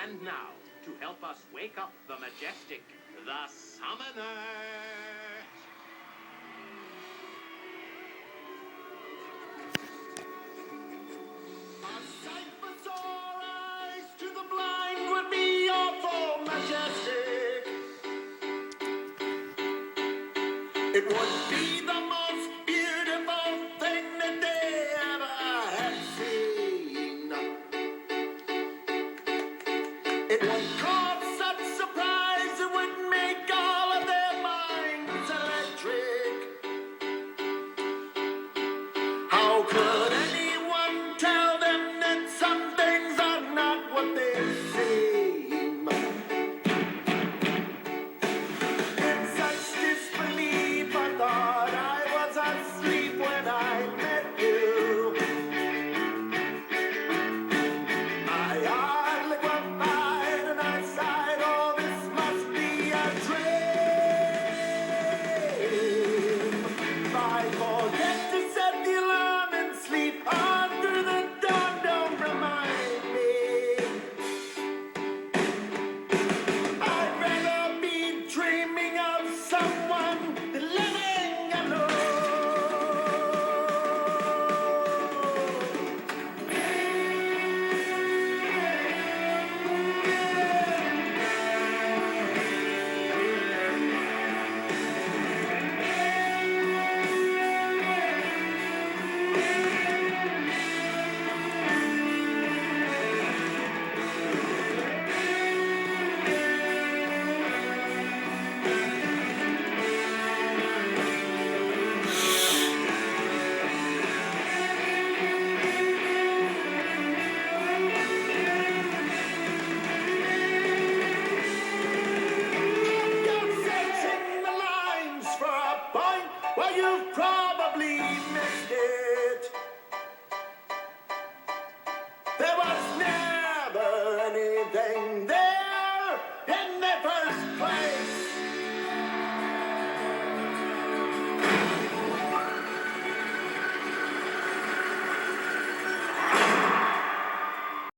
And now, to help us wake up the majestic, the Summoner. A sight for sore eyes to the blind would be awful majestic. It would be the